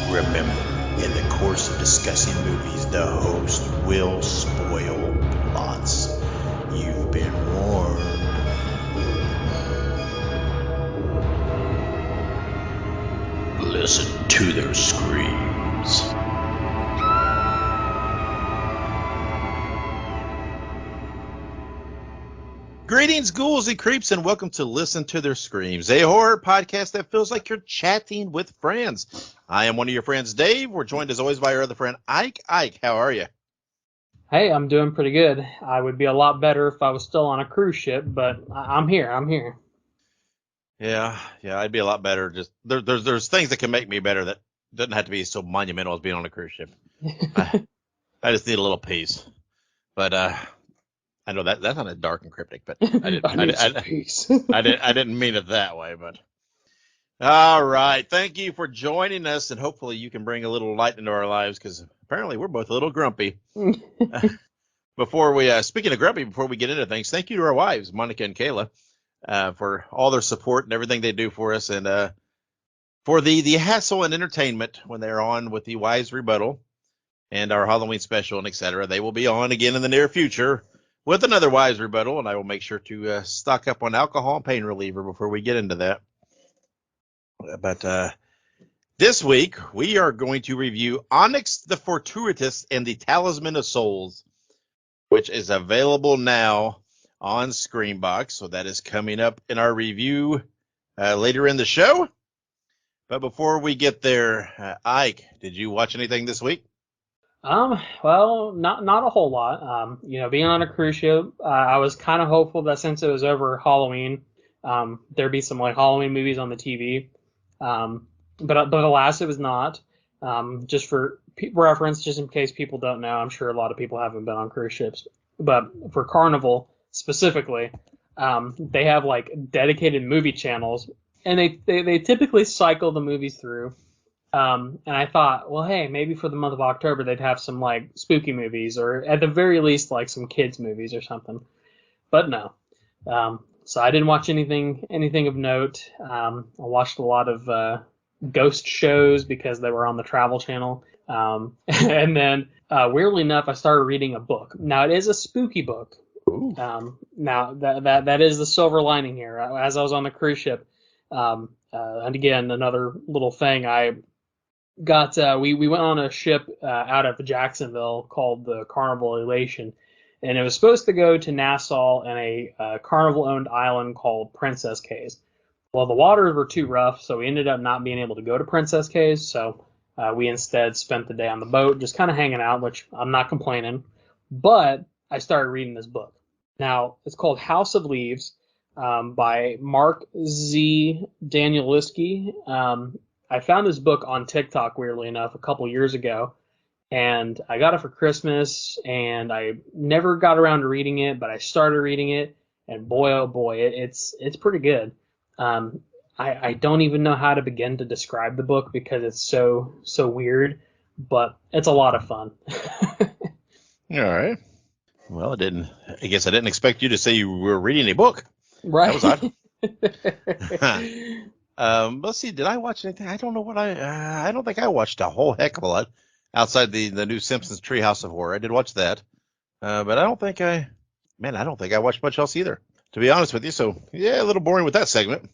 Remember, in the course of discussing movies, the host will spoil plots. You've been warned. Listen to their screams. Greetings, ghouls and creeps, and welcome to Listen to Their Screams, a horror podcast that feels like you're chatting with friends. I am one of your friends, Dave. We're joined as always by our other friend, Ike. Ike, how are you? Hey, I'm doing pretty good. I would be a lot better if I was still on a cruise ship, but I'm here. Yeah, I'd be a lot better. Just there's things that can make me better that doesn't have to be so monumental as being on a cruise ship. I just need a little peace. But I know that's kind of dark and cryptic, but Peace. I didn't mean it that way. But all right, thank you for joining us, and hopefully you can bring a little light into our lives because apparently we're both a little grumpy. Before we speaking of grumpy, before we get into things, thank you to our wives, Monica and Kayla, for all their support and everything they do for us, and for the hassle and entertainment when they're on with the Wives Rebuttal and our Halloween special and etc. They will be on again in the near future with another Wives Rebuttal, and I will make sure to stock up on alcohol and pain reliever before we get into that. But this week, we are going to review Onyx the Fortuitous and the Talisman of Souls, which is available now on Screenbox. So that is coming up in our review later in the show. But before we get there, Ike, did you watch anything this week? Well, not a whole lot. Being on a cruise ship, I was kind of hopeful that since it was over Halloween, there'd be some like Halloween movies on the TV. But alas, it was not. Just for reference, just in case people don't know, I'm sure a lot of people haven't been on cruise ships. But for Carnival specifically, they have like dedicated movie channels, and they typically cycle the movies through. And I thought, well, hey, maybe for the month of October they'd have some like spooky movies, or at the very least like some kids movies or something. But no. So I didn't watch anything of note. I watched a lot of ghost shows because they were on the Travel Channel. And then, weirdly enough, I started reading a book. Now, it is a spooky book. Now, that is the silver lining here. As I was on the cruise ship, and again, another little thing, I got we went on a ship out of Jacksonville called the Carnival Elation, and it was supposed to go to Nassau and a Carnival-owned island called Princess Cays. Well, the waters were too rough, so we ended up not being able to go to Princess Cays, so we instead spent the day on the boat, just kind of hanging out, which I'm not complaining. But I started reading this book. Now, it's called House of Leaves by Mark Z. Danielewski. I found this book on TikTok, weirdly enough, a couple years ago, and I got it for Christmas, and I never got around to reading it, but I started reading it, and boy, oh boy, it's pretty good. I don't even know how to begin to describe the book because it's so weird, but it's a lot of fun. All right. Well, I guess I didn't expect you to say you were reading a book. Right. That was odd. Let's see. Did I watch anything? I don't know what I don't think I watched a whole heck of a lot outside the new Simpsons Treehouse of Horror. I did watch that, but I don't think I watched much else either, to be honest with you. So yeah, a little boring with that segment.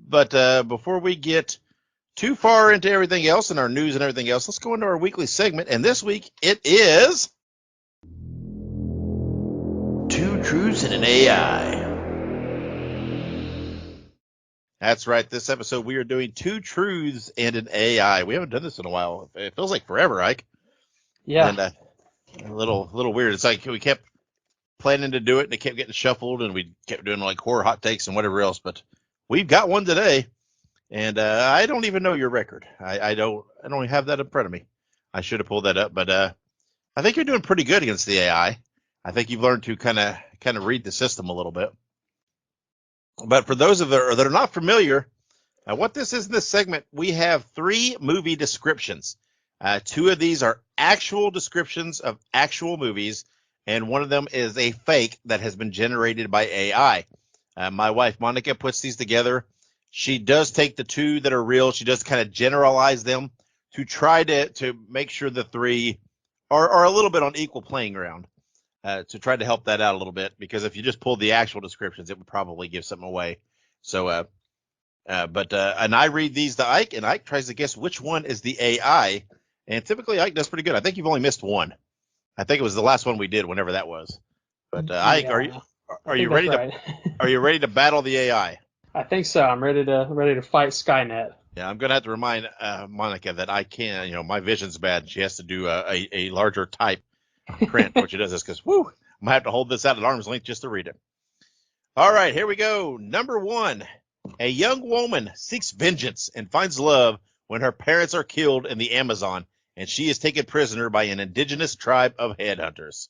But before we get too far into everything else and our news and everything else, let's go into our weekly segment. And this week it is Two Truths and an AI. That's right. This episode, we are doing Two Truths and an AI. We haven't done this in a while. It feels like forever, Ike. Yeah. And a little weird. It's like we kept planning to do it, and it kept getting shuffled, and we kept doing like horror hot takes and whatever else. But we've got one today, and I don't even know your record. I don't have that in front of me. I should have pulled that up, but I think you're doing pretty good against the AI. I think you've learned to kind of read the system a little bit. But for those of that are not familiar, what this is in this segment, we have 3 movie descriptions. 2 of these are actual descriptions of actual movies, and one of them is a fake that has been generated by AI. My wife, Monica, puts these together she does take the two that are real. She does kind of generalize them to try to make sure the three are a little bit on equal playing ground. To try to help that out a little bit, because if you just pulled the actual descriptions, it would probably give something away. So, and I read these to Ike, and Ike tries to guess which one is the AI, and typically Ike does pretty good. I think you've only missed one. I think it was the last one we did, whenever that was. But Ike, Yeah, are I you think that's ready right. are you ready to battle the AI? I think so. I'm ready to fight Skynet. Yeah, I'm gonna have to remind Monica that I can't. My vision's bad. She has to do a larger type print when she does this, because I'm gonna have to hold this out at arm's length just to read it. All right, here we go. Number 1. A young woman seeks vengeance and finds love when her parents are killed in the Amazon, and she is taken prisoner by an indigenous tribe of headhunters.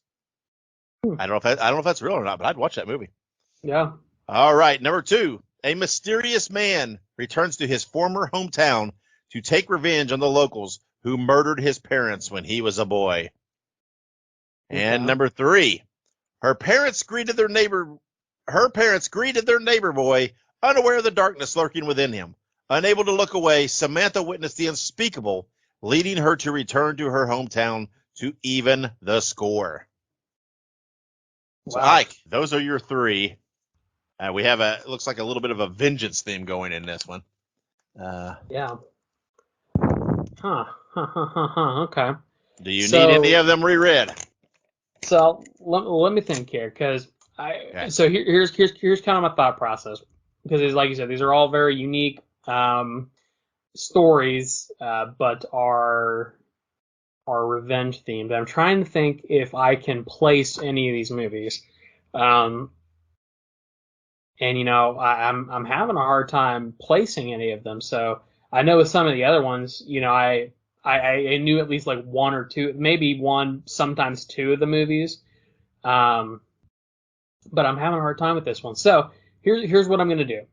I don't know if that's real or not, but I'd watch that movie. Yeah. All right, number 2. A mysterious man returns to his former hometown to take revenge on the locals who murdered his parents when he was a boy. And Okay. number 3. Her parents greeted their neighbor boy, unaware of the darkness lurking within him. Unable to look away, Samantha witnessed the unspeakable, leading her to return to her hometown to even the score. So, Wow. Ike, those are your 3. We have it looks like a little bit of a vengeance theme going in this one. Yeah. Okay. Do you need any of them reread? So let me think here, because Okay. so here's kind of my thought process, because it's like you said, these are all very unique stories, but are revenge themed. I'm trying to think if I can place any of these movies, and I'm having a hard time placing any of them. So I know with some of the other ones, I knew at least like one or two, maybe one, sometimes two of the movies. But I'm having a hard time with this one. So here's what I'm gonna do.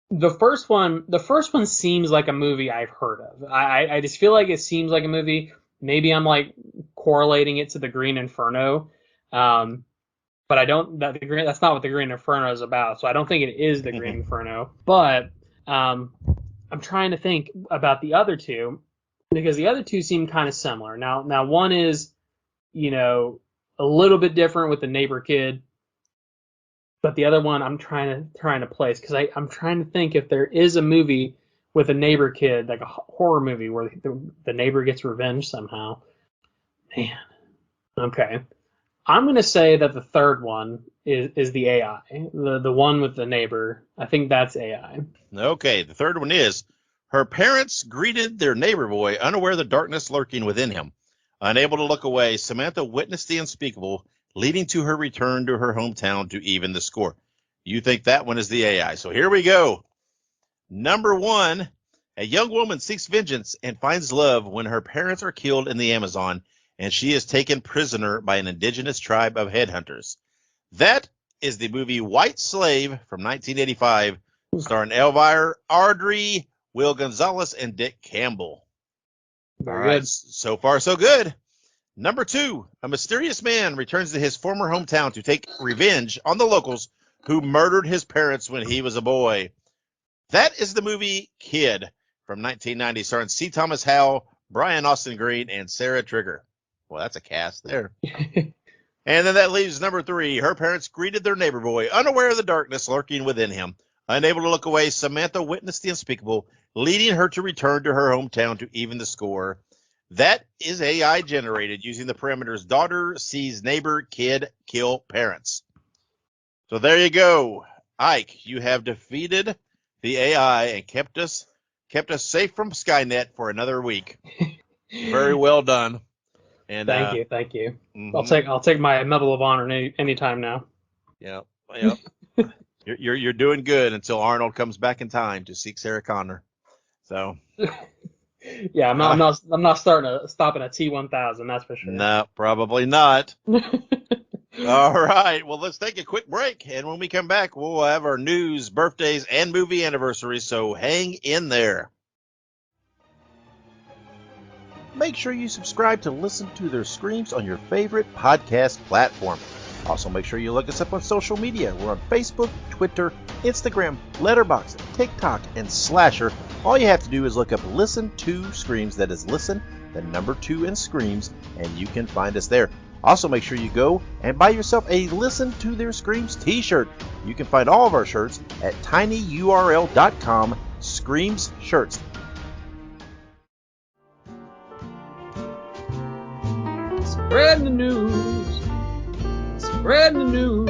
The first one seems like a movie I've heard of. I just feel like it seems like a movie. Maybe I'm like correlating it to the Green Inferno, but I don't. That's not what the Green Inferno is about. So I don't think it is the Green Inferno. But I'm trying to think about the other two, because the other two seem kind of similar. Now one is, a little bit different with the neighbor kid. But the other one I'm trying to place, because I'm trying to think if there is a movie with a neighbor kid, like a horror movie where the neighbor gets revenge somehow. Man. Okay. I'm gonna say that the third one is the AI. The one with the neighbor. I think that's AI. Okay, the third one is: her parents greeted their neighbor boy, unaware of the darkness lurking within him. Unable to look away, Samantha witnessed the unspeakable, leading to her return to her hometown to even the score. You think that one is the AI. So here we go. Number 1, a young woman seeks vengeance and finds love when her parents are killed in the Amazon, and she is taken prisoner by an indigenous tribe of headhunters. That is the movie White Slave from 1985, starring Elvira Ardrey, Will Gonzalez, and Dick Campbell. Very All right, good. so far so good. Number 2, a mysterious man returns to his former hometown to take revenge on the locals who murdered his parents when he was a boy. That is the movie Kid from 1990, starring C. Thomas Howell, Brian Austin Green, and Sarah Trigger. Well, that's a cast there. And then that leaves number 3. Her parents greeted their neighbor boy, unaware of the darkness lurking within him. Unable to look away, Samantha witnessed the unspeakable, leading her to return to her hometown to even the score. That is AI generated using the parameters daughter sees neighbor, kid, kill parents. So there you go. Ike, you have defeated the AI and kept us safe from Skynet for another week. Very well done. And Thank you. mm-hmm. I'll take my Medal of Honor anytime now. Yep. You're doing good until Arnold comes back in time to seek Sarah Connor. So Yeah, I'm not stopping a T1000. That's for sure. no, probably not. All right. Well, let's take a quick break, and when we come back, we'll have our news, birthdays, and movie anniversaries. So hang in there. Make sure you subscribe to listen to their screams on your favorite podcast platform. Also, make sure you look us up on social media. We're on Facebook, Twitter, Instagram, Letterboxd, TikTok, and Slasher. All you have to do is look up Listen to Screams. That is Listen, the number 2 in Screams, and you can find us there. Also, make sure you go and buy yourself a Listen to Their Screams t-shirt. You can find all of our shirts at tinyurl.com/Screams Shirts. Spread the news. Spread the news.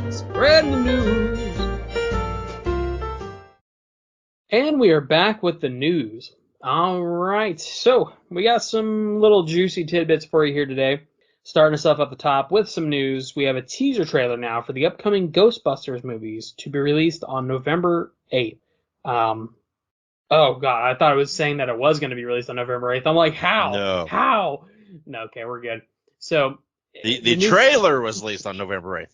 Spread the news. And we are back with the news. All right, so we got some little juicy tidbits for you here today. Starting us off at the top with some news. We have a teaser trailer now for the upcoming Ghostbusters movies to be released on November 8th. Oh God, I thought it was saying that it was going to be released on November 8th. I'm like, how? No. How? No, okay, we're good. So the trailer was released on November 8th.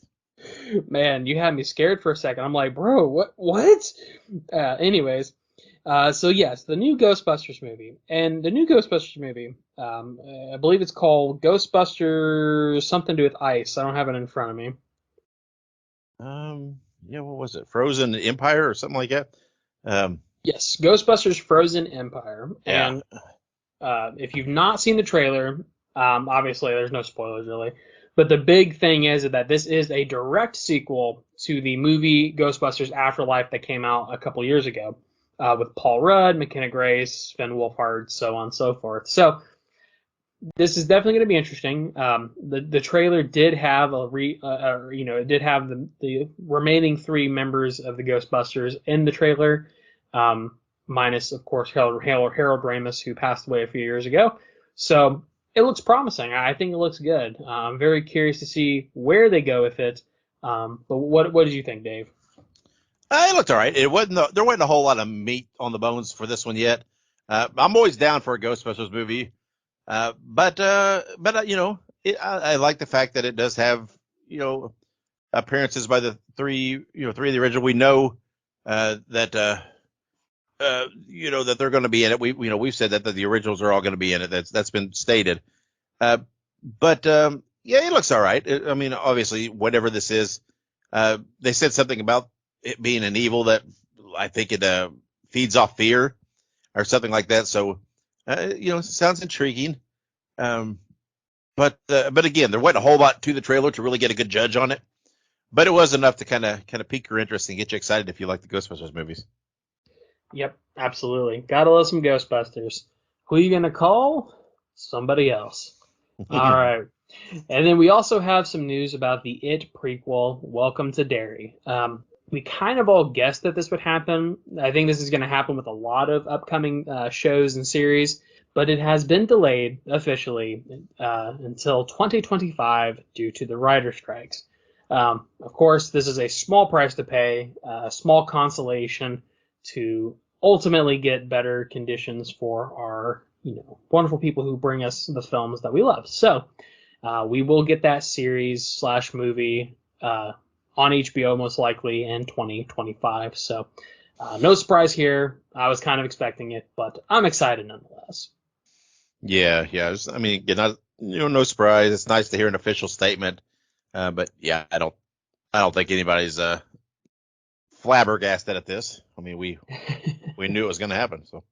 Man, you had me scared for a second. I'm like, bro, what? Anyways, so yes, the new Ghostbusters movie. And the new Ghostbusters movie, I believe it's called Ghostbusters something to do with ice. I don't have it in front of me. Yeah, what was it? Frozen Empire or something like that? Yes, Ghostbusters Frozen Empire. Yeah. And if you've not seen the trailer, obviously there's no spoilers really. But the big thing is that this is a direct sequel to the movie Ghostbusters Afterlife that came out a couple years ago with Paul Rudd, McKenna Grace, Sven Wolfhard, so on and so forth. So this is definitely going to be interesting. The trailer did have it did have the remaining 3 members of the Ghostbusters in the trailer, minus of course Harold Ramis, who passed away a few years ago. So it looks promising. I think it looks good. I'm very curious to see where they go with it. But what did you think, Dave? It looked all right. There wasn't a whole lot of meat on the bones for this one yet. I'm always down for a Ghostbusters movie, but I like the fact that it does have appearances by the 3 of the original. We know that that they're going to be in it. We've said that the originals are all going to be in it. That's been stated. But it looks all right. I mean, obviously, whatever this is, they said something about it being an evil that I think it feeds off fear or something like that. So, it sounds intriguing. But again, there wasn't a whole lot to the trailer to really get a good judge on it. But it was enough to kind of pique your interest and get you excited if you like the Ghostbusters movies. Yep, absolutely. Gotta love some Ghostbusters. Who are you gonna call? Somebody else. All right. And then we also have some news about the It prequel, Welcome to Derry. We kind of all guessed that this would happen. I think this is going to happen with a lot of upcoming shows and series, but it has been delayed officially until 2025 due to the writer strikes. Of course, this is a small price to pay, a small consolation to ultimately get better conditions for our wonderful people who bring us the films that we love. So we will get that series / movie on HBO most likely in 2025. So no surprise here. I was kind of expecting it, but I'm excited nonetheless. Yeah. I mean, no surprise. It's nice to hear an official statement. But yeah, I don't think anybody's flabbergasted at this. I mean, we knew it was going to happen. So.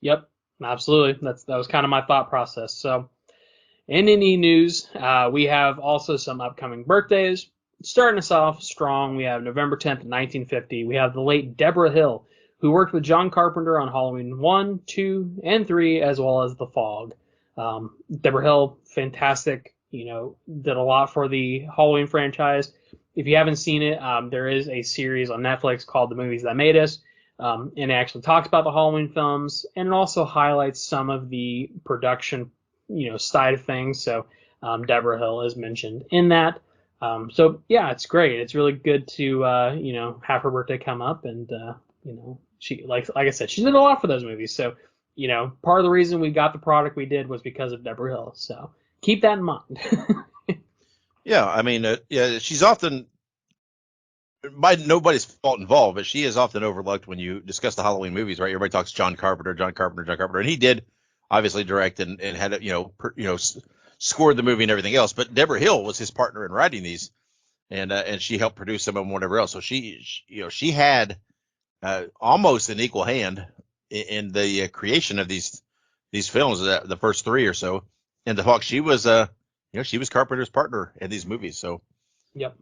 Yep, absolutely. That was kind of my thought process. So, in any news, we have also some upcoming birthdays. Starting us off strong, we have November 10th, 1950. We have the late Deborah Hill, who worked with John Carpenter on Halloween 1, 2, and 3, as well as The Fog. Deborah Hill, fantastic. Did a lot for the Halloween franchise. If you haven't seen it, there is a series on Netflix called The Movies That Made Us. And it actually talks about the Halloween films, and it also highlights some of the production, side of things. So Deborah Hill is mentioned in that. So yeah, it's great. It's really good to have her birthday come up, and she like I said, she did a lot for those movies. So part of the reason we got the product we did was because of Deborah Hill. So keep that in mind. Yeah, I mean, she's often, by nobody's fault involved, but she is often overlooked when you discuss the Halloween movies, right? Everybody talks John Carpenter, and he did obviously direct and had scored the movie and everything else. But Deborah Hill was his partner in writing these, and she helped produce some of them, whatever else. So she had almost an equal hand in the creation of these films, the first three or so. And the Hawk, she was she was Carpenter's partner in these movies. So Yep.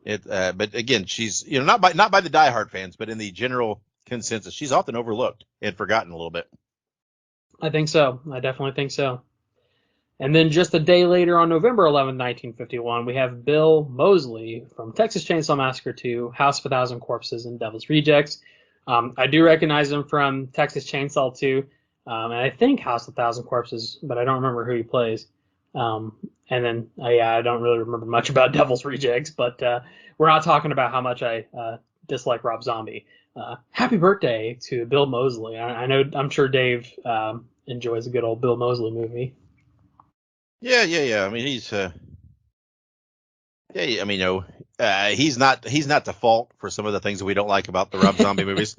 But again, she's not by the diehard fans, but in the general consensus, she's often overlooked and forgotten a little bit. I think so. I definitely think so. And then just a day later, on November 11th, 1951, we have Bill Moseley from Texas Chainsaw Massacre 2, House of a Thousand Corpses, and Devil's Rejects. I do recognize him from Texas Chainsaw 2, and I think House of a Thousand Corpses, but I don't remember who he plays. And then, I don't really remember much about Devil's Rejects, but we're not talking about how much I dislike Rob Zombie. Happy birthday to Bill Moseley. I'm sure Dave enjoys a good old Bill Moseley movie. Yeah. I mean, he's he's not the fault for some of the things that we don't like about the Rob Zombie movies.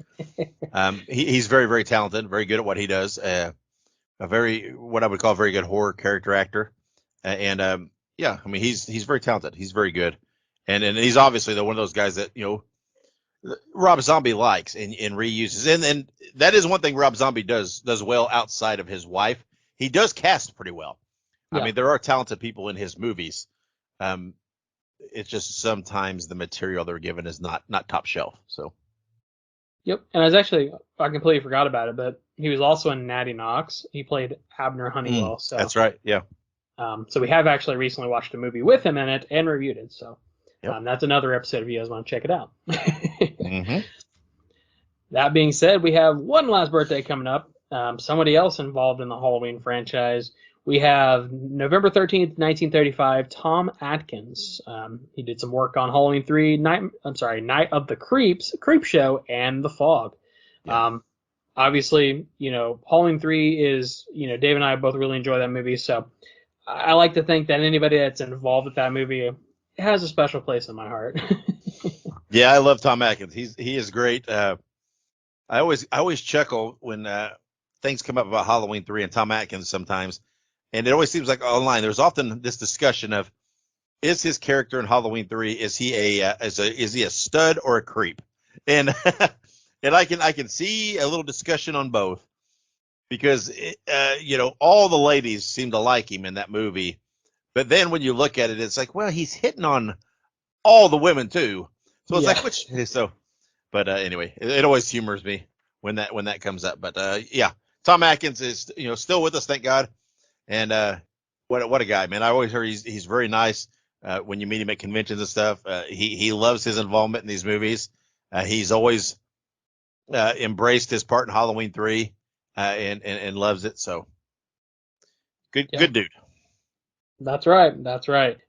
He's very, very talented, very good at what he does. A very, what I would call a very good horror character actor. I mean, he's very talented. He's very good. And he's obviously one of those guys that, Rob Zombie likes and reuses. And that is one thing Rob Zombie does well outside of his wife. He does cast pretty well. Yeah. I mean, there are talented people in his movies. It's just sometimes the material they're given is not top shelf. So. Yep. And I completely forgot about it, but he was also in Natty Knox. He played Abner Honeywell. So that's right. Yeah. So we have actually recently watched a movie with him in it and reviewed it. So yep. That's another episode if you guys want to check it out. Mm-hmm. That being said, we have one last birthday coming up. Somebody else involved in the Halloween franchise. We have November 13th, 1935, Tom Atkins. He did some work on Halloween 3, Night of the Creeps, Creepshow, and The Fog. Yeah. Obviously, Halloween 3 is, Dave and I both really enjoy that movie, so I like to think that anybody that's involved with that movie has a special place in my heart. Yeah, I love Tom Atkins. He is great. I always chuckle when things come up about Halloween 3 and Tom Atkins sometimes. And it always seems like online there's often this discussion of, is his character in Halloween 3, is he a stud or a creep? And and I can see a little discussion on both, because all the ladies seem to like him in that movie, but then when you look at it, it's like, well, he's hitting on all the women too. So it's like, which so. But anyway, it always humors me when that comes up. But Tom Atkins is still with us, thank God. And what a guy, man! I always heard he's very nice when you meet him at conventions and stuff. He loves his involvement in these movies. He's always embraced his part in Halloween 3 and loves it. So good dude. That's right.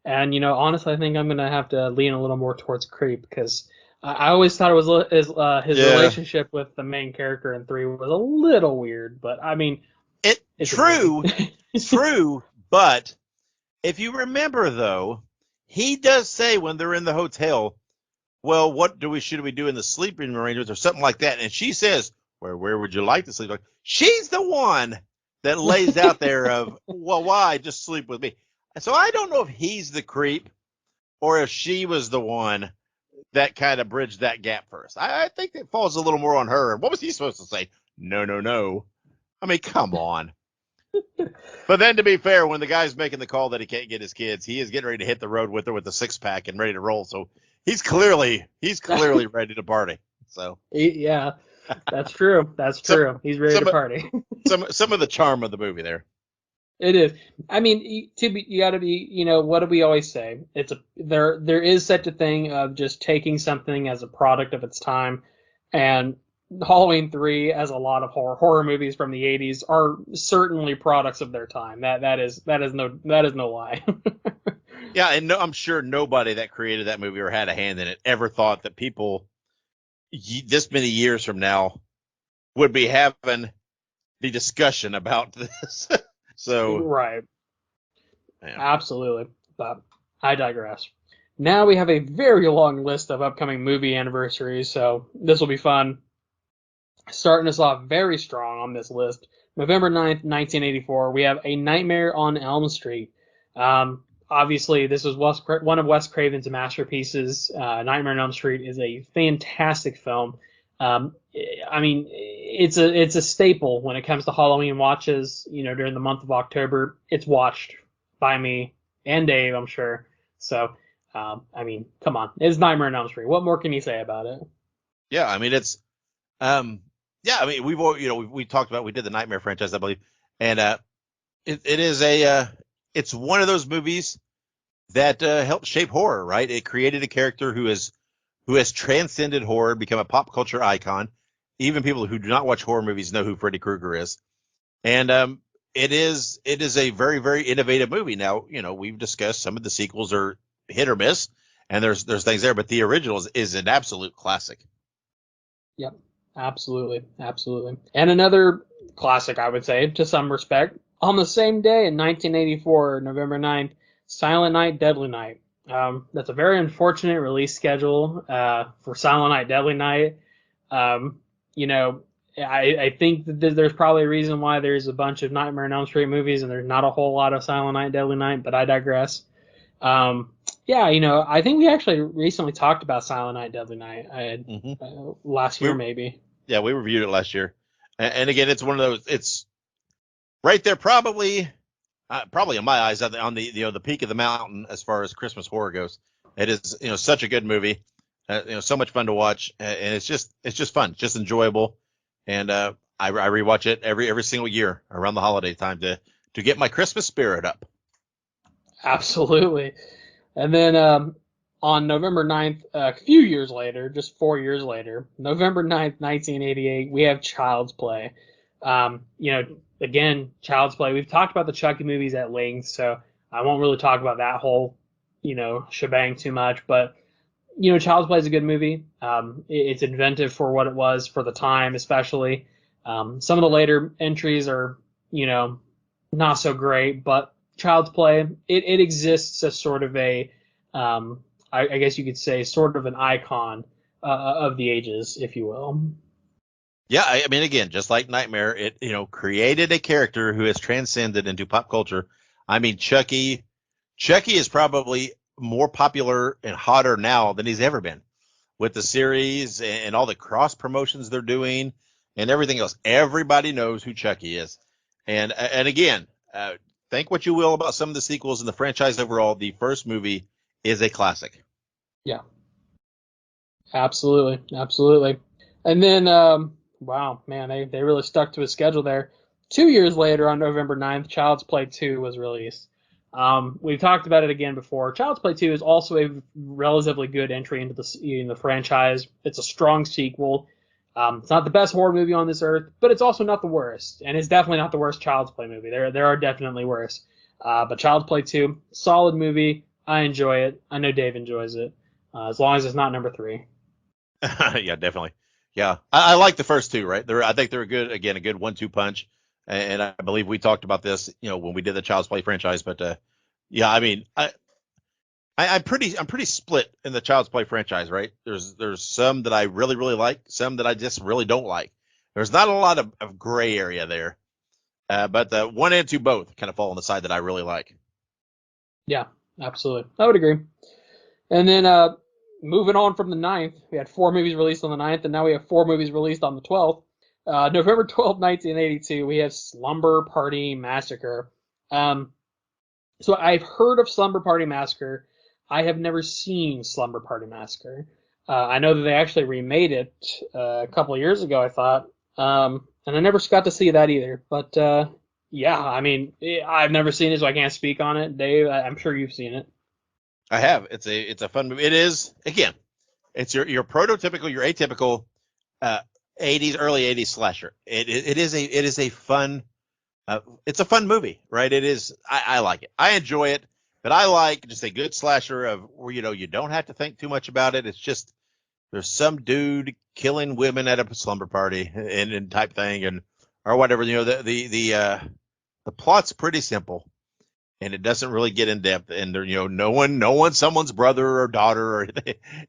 And honestly, I think I'm gonna have to lean a little more towards creep, because I always thought it was his relationship with the main character in 3 was a little weird. But I mean, it's true. True, but if you remember, though, he does say when they're in the hotel, well, what should we do in the sleeping arrangements or something like that? And she says, where would you like to sleep? She's the one that lays out there of, well, why just sleep with me? So I don't know if he's the creep or if she was the one that kind of bridged that gap first. I think it falls a little more on her. What was he supposed to say? No. I mean, come on. But then, to be fair, when the guy's making the call that he can't get his kids, he is getting ready to hit the road with her with a 6-pack and ready to roll. So he's clearly ready to party. So yeah, that's true. He's ready to party. some of the charm of the movie there. It is. I mean, you got to be. What do we always say? There is such a thing of just taking something as a product of its time, and Halloween 3, as a lot of horror movies from the 80s, are certainly products of their time. That is no lie. Yeah, and I'm sure nobody that created that movie or had a hand in it ever thought that people this many years from now would be having the discussion about this. So right. Yeah. Absolutely. But I digress. Now we have a very long list of upcoming movie anniversaries, so this will be fun. Starting us off very strong on this list, November 9th, 1984, we have A Nightmare on Elm Street. Obviously, this was one of Wes Craven's masterpieces. Nightmare on Elm Street is a fantastic film. I mean, it's a staple when it comes to Halloween watches. During the month of October, it's watched by me and Dave, I'm sure. So, I mean, come on, it's Nightmare on Elm Street. What more can you say about it? Yeah, I mean it's yeah, I mean we talked about, we did the Nightmare franchise, I believe, and it is it's one of those movies that helped shape horror, right? It created a character who has transcended horror, become a pop culture icon. Even people who do not watch horror movies know who Freddy Krueger is, and it is a very, very innovative movie. Now, we've discussed some of the sequels are hit or miss, and there's things there, but the original is an absolute classic. Yep, absolutely, absolutely. And another classic, I would say, to some respect, on the same day in 1984, November 9th, Silent Night, Deadly Night. That's a very unfortunate release schedule for Silent Night, Deadly Night. Um, you know, I think that there's probably a reason why there's a bunch of Nightmare on Elm Street movies and there's not a whole lot of Silent Night, Deadly Night, but I digress. Um, yeah, I think we actually recently talked about Silent Night, Deadly Night. I had Hmm. last We year maybe. Yeah, we reviewed it last year, and again, it's one of those. It's right there, probably in my eyes, on the the peak of the mountain as far as Christmas horror goes. It is such a good movie, so much fun to watch, and it's just fun, just enjoyable, and I rewatch it every single year around the holiday time to get my Christmas spirit up. Absolutely. And then on November 9th, a few years later, just 4 years later, November 9th, 1988, we have Child's Play. Again, Child's Play. We've talked about the Chucky movies at length, so I won't really talk about that whole, shebang too much. But, Child's Play is a good movie. It's inventive for what it was for the time, especially. Some of the later entries are, not so great, but Child's Play, it exists as sort of a, I guess you could say, sort of an icon of the ages, if you will. Yeah, I mean, again, just like Nightmare, it created a character who has transcended into pop culture. I mean, Chucky is probably more popular and hotter now than he's ever been with the series and all the cross promotions they're doing and everything else. Everybody knows who Chucky is. And again, think what you will about some of the sequels in the franchise overall. The first movie is a classic. Yeah, absolutely, absolutely. And then, wow, man, they really stuck to a schedule there. 2 years later, on November 9th, Child's Play 2 was released. We've talked about it again before. Child's Play 2 is also a relatively good entry into the franchise. It's a strong sequel. It's not the best horror movie on this earth, but it's also not the worst, and it's definitely not the worst Child's Play movie. There are definitely worse. But Child's Play 2, solid movie. I enjoy it. I know Dave enjoys it, as long as it's not number three. Yeah, definitely. Yeah, I like the first two. Right, I think they're a good 1-2 punch. And I believe we talked about this, when we did the Child's Play franchise. But yeah, I mean, I'm pretty split in the Child's Play franchise. Right, there's some that I really really like, some that I just really don't like. There's not a lot of gray area there, but the 1 and 2 both kind of fall on the side that I really like. Yeah, absolutely. I would agree. And then moving on from the 9th, we had four movies released on the 9th, and now we have four movies released on the 12th. November 12th, 1982, we have Slumber Party Massacre. So I've heard of Slumber Party Massacre. I have never seen Slumber Party Massacre. I know that they actually remade it a couple of years ago, I thought. And I never got to see that either. But yeah, I mean, I've never seen it, so I can't speak on it. Dave, I'm sure you've seen it. I have. It's a fun movie. It is, again, it's your prototypical, your atypical uh, 80s, early 80s slasher. It is a fun. It's a fun movie, right? It is. I like it. I enjoy it, but I like just a good slasher of where you don't have to think too much about it. It's just there's some dude killing women at a slumber party and type thing, and or whatever. The plot's pretty simple, and it doesn't really get in depth. And there, no one someone's brother or daughter, or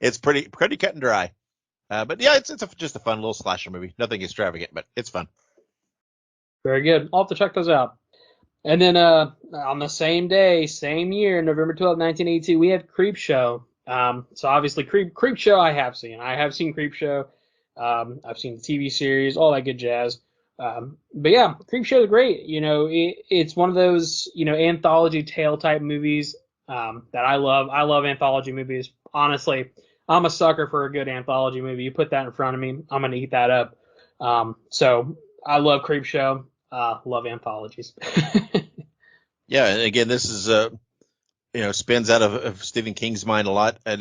it's pretty cut and dry. But yeah, just a fun little slasher movie. Nothing extravagant, but it's fun. Very good. I'll have to check those out. And then on the same day, same year, November 12th, 1982, we have Creepshow. So obviously Creepshow I have seen. I have seen Creepshow. I've seen the TV series, all that good jazz. But yeah, Creepshow is great. It's one of those, anthology tale type movies that I love. I love anthology movies. Honestly, I'm a sucker for a good anthology movie. You put that in front of me, I'm gonna eat that up. So I love Creepshow. Love anthologies. Yeah, and again, this is spins out of Stephen King's mind a lot, and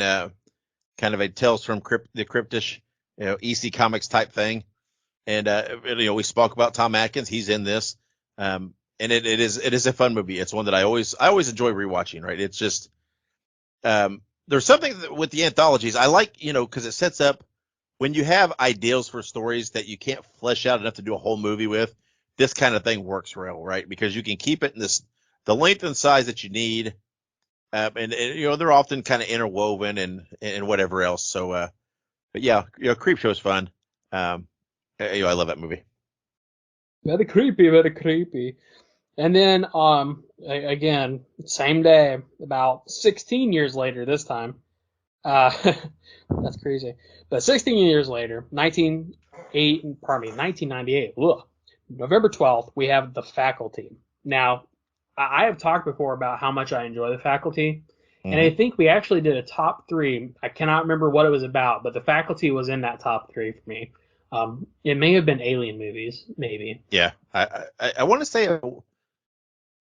kind of a Tales from the Cryptish, EC Comics type thing. And we spoke about Tom Atkins. He's in this, and it is a fun movie. It's one that I always enjoy rewatching. Right? It's just there's something with the anthologies I like, because it sets up when you have ideals for stories that you can't flesh out enough to do a whole movie with. This kind of thing works well, right? Because you can keep it in the length and size that you need, and they're often kind of interwoven and whatever else. So, but yeah, Creepshow is fun. I love that movie. Very creepy, very creepy. And then, again, same day, about 16 years later this time. Uh, that's crazy. But 16 years later, 1998, ugh, November 12th, we have The Faculty. Now, I have talked before about how much I enjoy The Faculty, and I think we actually did a top three. I cannot remember what it was about, but The Faculty was in that top three for me. It may have been alien movies, maybe. Yeah, I want to say,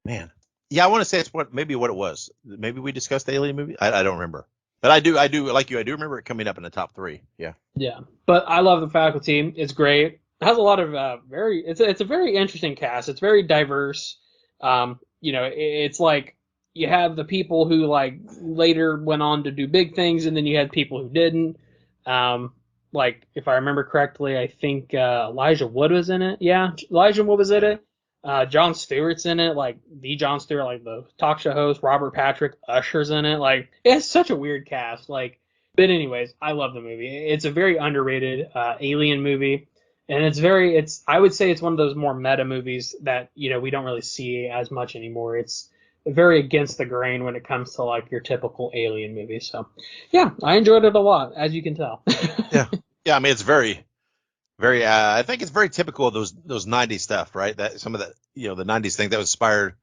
man, yeah, I want to say it's maybe what it was. Maybe we discussed the alien movie. I don't remember, but I do like you. I do remember it coming up in the top three. Yeah. Yeah, but I love The Faculty. It's great. It has a lot of it's a very interesting cast. It's very diverse. It's like you have the people who like later went on to do big things, and then you had people who didn't. Like if I remember correctly, I think Elijah Wood was in it. Yeah, Elijah Wood was in it. Jon Stewart's in it, like the Jon Stewart, like the talk show host. Robert Patrick Usher's in it. Like it's such a weird cast. Like, but anyways, I love the movie. It's a very underrated alien movie, and I would say it's one of those more meta movies that we don't really see as much anymore. It's very against the grain when it comes to like your typical alien movie. So, yeah, I enjoyed it a lot, as you can tell. Yeah. Yeah. I mean, it's very, very. I think it's very typical of those '90s stuff, right? That some of the the '90s thing that was inspired,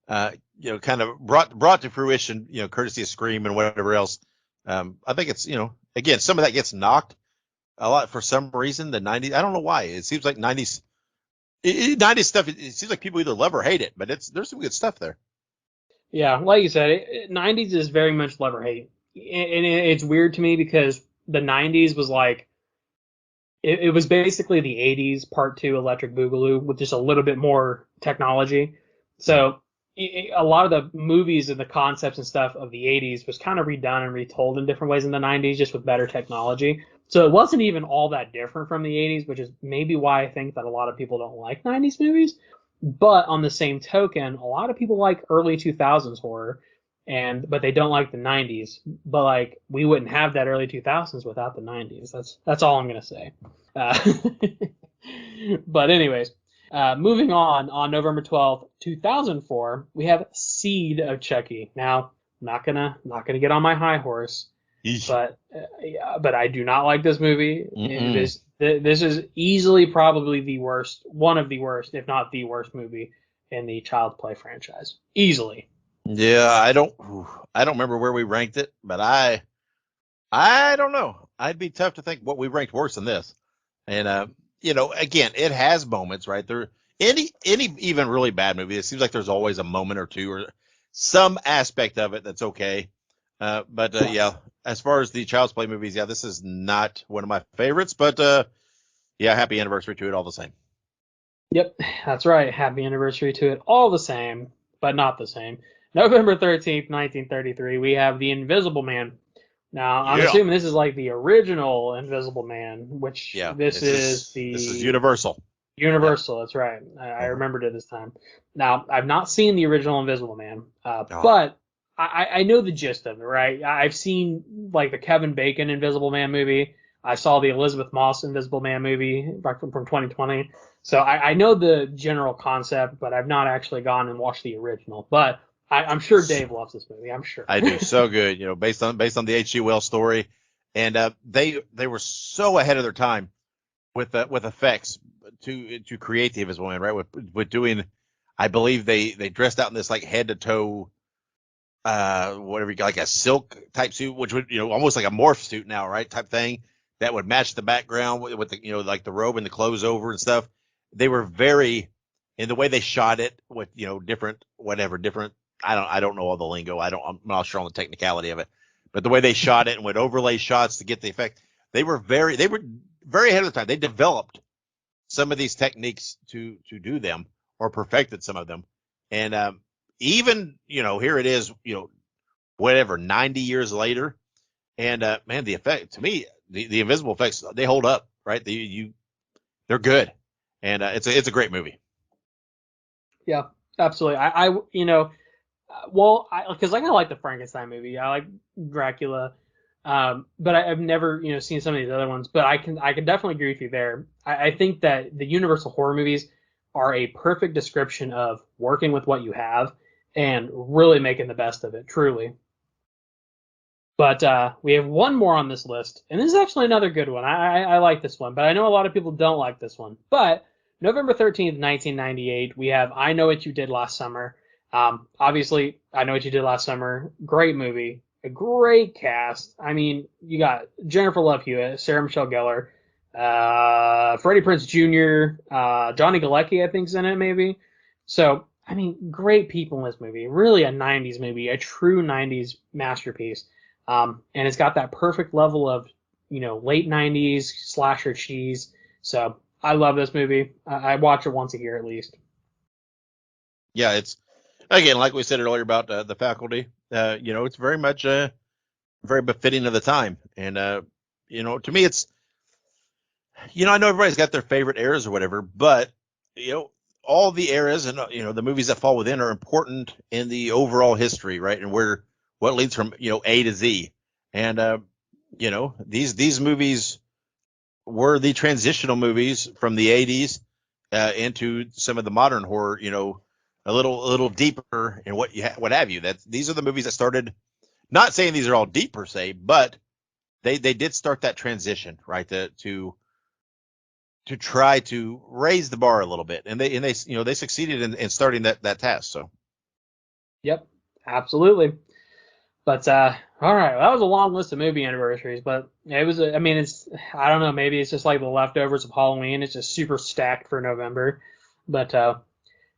kind of brought to fruition, courtesy of Scream and whatever else. I think it's again, some of that gets knocked a lot for some reason. The '90s, I don't know why. It seems like '90s stuff. It seems like people either love or hate it, but there's some good stuff there. Yeah, like you said, 90s is very much love or hate, and it's weird to me because the 90s was like it was basically the 80s part two Electric Boogaloo with just a little bit more technology. So a lot of the movies and the concepts and stuff of the 80s was kind of redone and retold in different ways in the 90s, just with better technology. So it wasn't even all that different from the 80s, which is maybe why I think that a lot of people don't like 90s movies. But on the same token, a lot of people like early 2000s horror, but they don't like the 90s. But like we wouldn't have that early 2000s without the 90s. That's all I'm gonna say. Uh, but anyways, moving on November 12th, 2004, we have Seed of Chucky. Now, not gonna get on my high horse, but I do not like this movie. This is easily probably one of the worst, if not the worst movie in the Child's Play franchise. Easily. Yeah, I don't remember where we ranked it, but I don't know. I'd be tough to think what we ranked worse than this. And again, it has moments, right? There any even really bad movie, it seems like there's always a moment or two or some aspect of it that's okay. But yeah, as far as the Child's Play movies, yeah, this is not one of my favorites, but yeah, happy anniversary to it all the same. Yep, that's right. Happy anniversary to it all the same, but not the same. November 13th, 1933, we have The Invisible Man. Now, I'm assuming this is like the original Invisible Man, which this is Universal. Universal, yeah. That's right. I remembered it this time. Now, I've not seen the original Invisible Man, but I know the gist of it, right? I've seen like the Kevin Bacon Invisible Man movie, I saw the Elizabeth Moss Invisible Man movie back from 2020. So I know the general concept, but I've not actually gone and watched the original. But I'm sure Dave loves this movie. I'm sure. I do. So good, based on the H.G. Wells story, and they were so ahead of their time with effects to create the Invisible Man, right? With doing, I believe they dressed out in this like head to toe, whatever, like a silk type suit, which would almost like a morph suit now, right? Type thing that would match the background with the like the robe and the clothes over and stuff. They were very in the way they shot it with different different. I don't know all the lingo. I'm not sure on the technicality of it, but the way they shot it and with overlay shots to get the effect, they were very ahead of the time. They developed some of these techniques to do them or perfected some of them, and even here it is 90 years later, and man, the effect to me, the invisible effects, they hold up, right? They're good, and it's a great movie. Yeah, absolutely. Because I kind of like the Frankenstein movie. I like Dracula, but I've never seen some of these other ones. But I can definitely agree with you there. I think that the Universal horror movies are a perfect description of working with what you have and really making the best of it, truly. But we have one more on this list, and this is actually another good one. I like this one, but I know a lot of people don't like this one. But November 13th, 1998, we have I Know What You Did Last Summer. Obviously, I Know What You Did Last Summer. Great movie. A great cast. I mean, you got Jennifer Love Hewitt, Sarah Michelle Gellar, Freddie Prinze Jr., Johnny Galecki, I think's in it, maybe. So, I mean, great people in this movie. Really a 90s movie, a true 90s masterpiece. And it's got that perfect level of, late 90s slasher cheese. So I love this movie. I watch it once a year at least. Yeah, it's again like we said earlier about the Faculty. It's very much very befitting of the time, and to me it's I know everybody's got their favorite eras or whatever, but all the eras and the movies that fall within are important in the overall history, right? And what leads from A to Z, and these movies were the transitional movies from the 80s into some of the modern horror, a little deeper in what have you. These are the movies that started. Not saying these are all deep per se, but they did start that transition, right? To try to raise the bar a little bit, and they they succeeded in starting that task. So. Yep, absolutely. But all right, well, that was a long list of movie anniversaries, but it was. I mean, I don't know. Maybe it's just like the leftovers of Halloween. It's just super stacked for November. But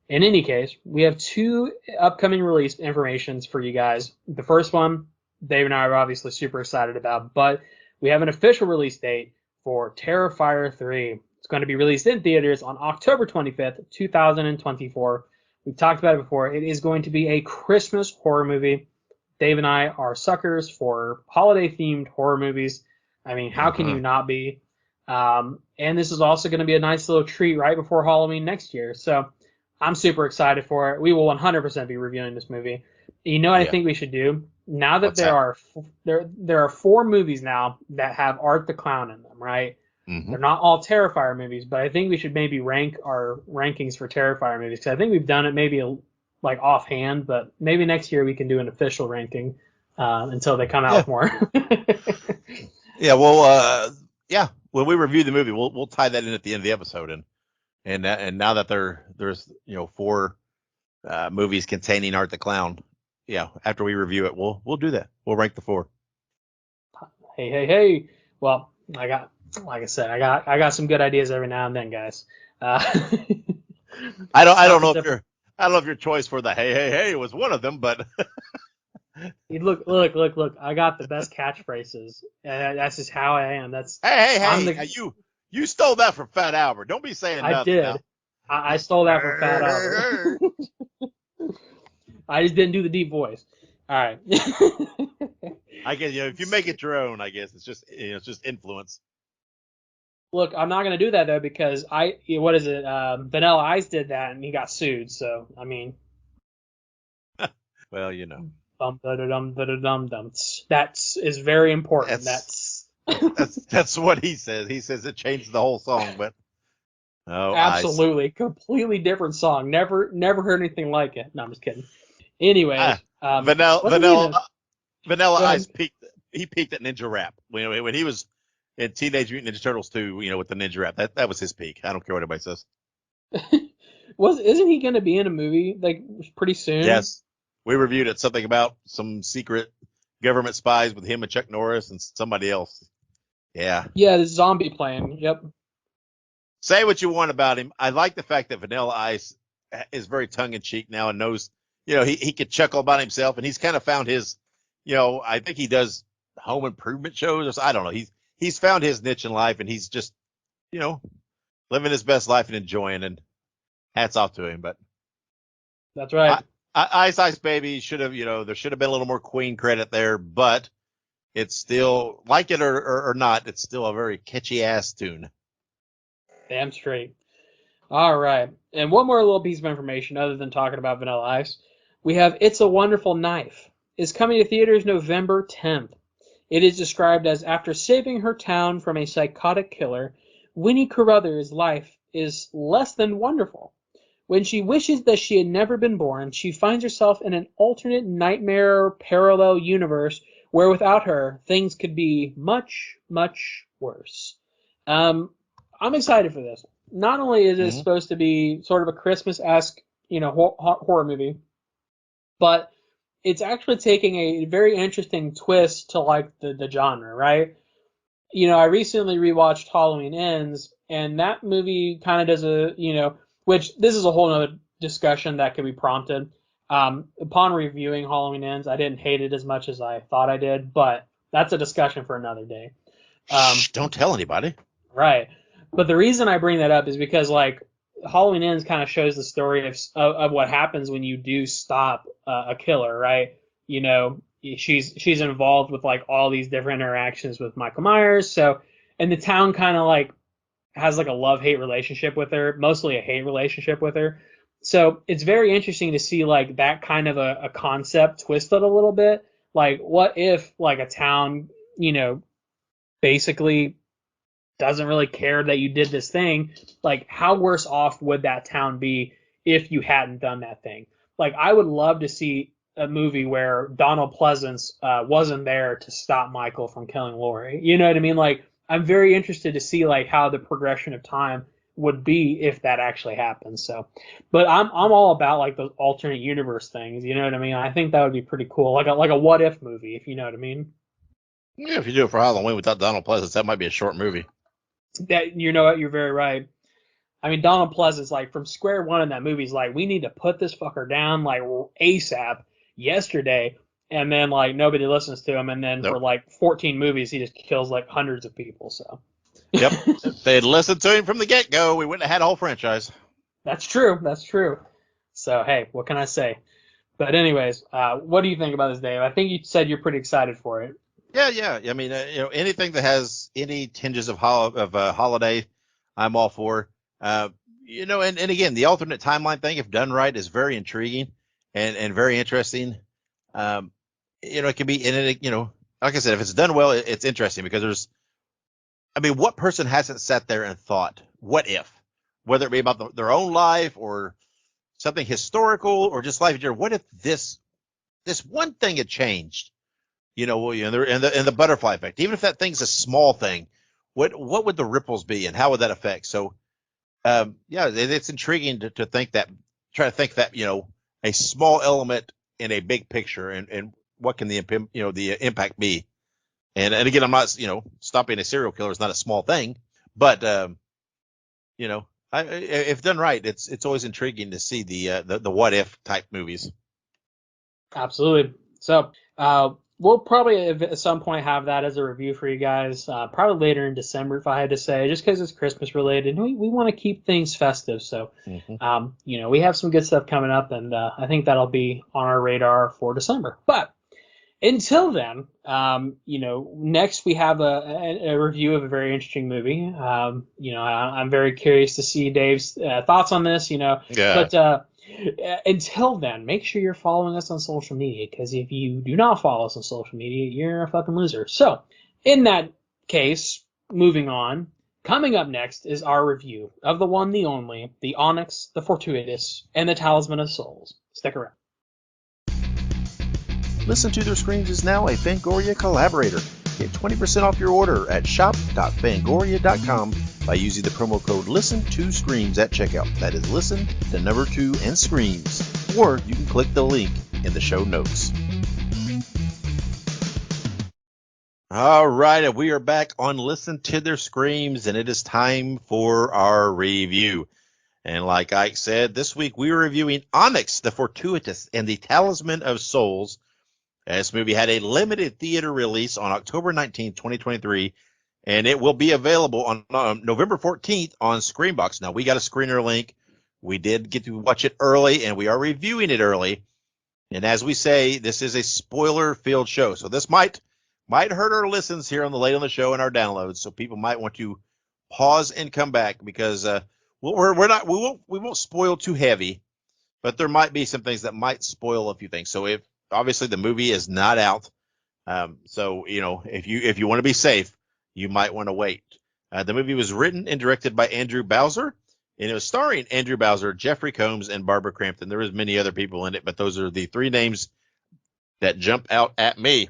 in any case, we have two upcoming release informations for you guys. The first one, Dave and I are obviously super excited about, but we have an official release date for Terrifier 3. It's going to be released in theaters on October 25th, 2024. We've talked about it before. It is going to be a Christmas horror movie. Dave and I are suckers for holiday-themed horror movies. I mean, how can you not be? And this is also going to be a nice little treat right before Halloween next year. So I'm super excited for it. We will 100% be reviewing this movie. You know what I think we should do? Now that there are 4 movies now that have Art the Clown in them, right? Mm-hmm. They're not all Terrifier movies, but I think we should maybe rank our rankings for Terrifier movies, because I think we've done it maybe like offhand, but maybe next year we can do an official ranking until they come out with more. Yeah, well, when we review the movie, we'll tie that in at the end of the episode, and now that there's 4 movies containing Art the Clown, after we review it, we'll do that. We'll rank the 4. Hey. Well, like I said, I got some good ideas every now and then, guys. I don't know if your choice for the hey was one of them, but look! I got the best catchphrases. That's just how I am. That's hey! You stole that from Fat Albert. Don't be saying nothing. I did. Now. I stole that from Fat Albert. I just didn't do the deep voice. All right. I guess if you make it your own, I guess it's just influence. Look, I'm not gonna do that though, because Vanilla Ice did that and he got sued. So I mean, well, That is very important. That's what he says. He says it changed the whole song, but oh, Ice. Absolutely, completely different song. Never heard anything like it. No, I'm just kidding. Anyways, Ah, Vanilla wasn't he in a? Vanilla Go Ice ahead. peaked. He peaked at Ninja Rap when he was in Teenage Mutant Ninja Turtles 2. With the Ninja Rap. That was his peak. I don't care what anybody says. Isn't he going to be in a movie like pretty soon? Yes, we reviewed it. Something about some secret government spies with him and Chuck Norris and somebody else. Yeah. Yeah, the zombie plane. Yep. Say what you want about him. I like the fact that Vanilla Ice is very tongue in cheek now and knows, he could chuckle about himself, and he's kind of found his, I think he does home improvement shows or I don't know. He's found his niche in life, and he's just, you know, living his best life and enjoying. And hats off to him. But That's right. Ice Ice Baby should have, there should have been a little more Queen credit there, but it's still, like it or not, it's still a very catchy ass tune. Damn straight. All right. And one more little piece of information other than talking about Vanilla Ice. We have It's a Wonderful Knife. It's coming to theaters November 10th. It is described as after saving her town from a psychotic killer, Winnie Carruthers' life is less than wonderful. When she wishes that she had never been born, she finds herself in an alternate nightmare parallel universe where without her, things could be much, much worse. I'm excited for this. Not only is it Mm-hmm. supposed to be sort of a Christmas-esque, horror movie, but it's actually taking a very interesting twist to like the genre, right? I recently rewatched Halloween Ends, and that movie kind of does which this is a whole other discussion that could be prompted. Upon reviewing Halloween Ends, I didn't hate it as much as I thought I did, but that's a discussion for another day. Shh, don't tell anybody. Right. But the reason I bring that up is because like Halloween Ends kind of shows the story of what happens when you do stop a killer, right? She's involved with like all these different interactions with Michael Myers. So, and the town kind of like has like a love-hate relationship with her, mostly a hate relationship with her. So it's very interesting to see like that kind of a concept twisted a little bit. Like, what if like a town, basically doesn't really care that you did this thing? Like, how worse off would that town be if you hadn't done that thing? Like, I would love to see a movie where Donald Pleasance wasn't there to stop Michael from killing Laurie. You know what I mean? Like, I'm very interested to see like how the progression of time would be if that actually happens. So, but I'm all about like those alternate universe things. You know what I mean? I think that would be pretty cool, like a what if movie, if you know what I mean. Yeah, if you do it for Halloween without Donald Pleasance, that might be a short movie. That you know what, you're very right. I mean, Donald Pleasance, like from square one in that movie, is like, we need to put this fucker down like ASAP yesterday, and then like nobody listens to him, and then for Nope. like 14 movies, he just kills like hundreds of people. So Yep. If they'd listened to him from the get go, we wouldn't have had a whole franchise. that's true. That's true. So hey, what can I say? But anyways, what do you think about this, Dave? I think you said you're pretty excited for it. Yeah, yeah. I mean, anything that has any tinges of holiday, I'm all for. And again, the alternate timeline thing, if done right, is very intriguing and very interesting. Um, it can be like I said, if it's done well, it's interesting because what person hasn't sat there and thought, what if, whether it be about their own life or something historical or just life in general, what if this one thing had changed? And the butterfly effect. Even if that thing's a small thing, what would the ripples be, and how would that affect? So, yeah, it's intriguing to think that, try to think that a small element in a big picture, and what can the impact be? And again, I'm not stopping a serial killer is not a small thing, but if done right, it's always intriguing to see the what if type movies. Absolutely. So we'll probably at some point have that as a review for you guys, probably later in December, if I had to say, just because it's Christmas related. We want to keep things festive. So, Mm-hmm. we have some good stuff coming up, and I think that'll be on our radar for December. But until then, next we have a review of a very interesting movie. I'm very curious to see Dave's thoughts on this, Yeah. but until then, make sure you're following us on social media, because if you do not follow us on social media, you're a fucking loser. So, in that case, moving on. Coming up next is our review of the one, the only, the Onyx, the Fortuitous, and the Talisman of Souls. Stick around. Listen to Their Screams is now a Fangoria collaborator. Get 20% off your order at shop.fangoria.com by using the promo code LISTEN2SCREAMS at checkout. That is listen, the number 2, and screams. Or you can click the link in the show notes. All right, and we are back on Listen to Their Screams, and it is time for our review. And like Ike said, this week we are reviewing Onyx the Fortuitous and the Talisman of Souls. This movie had a limited theater release on October 19th, 2023, and it will be available on November 14th on Screenbox. Now, we got a screener link. We did get to watch it early, and we are reviewing it early. And as we say, this is a spoiler-filled show, so this might hurt our listens here on the late on the show and our downloads. So people might want to pause and come back because we won't spoil too heavy, but there might be some things that might spoil a few things. So if obviously the movie is not out, so if you want to be safe, you might want to wait. The movie was written and directed by Andrew Bowser, and it was starring Andrew Bowser, Jeffrey Combs, and Barbara Crampton. There was many other people in it, but those are the three names that jump out at me.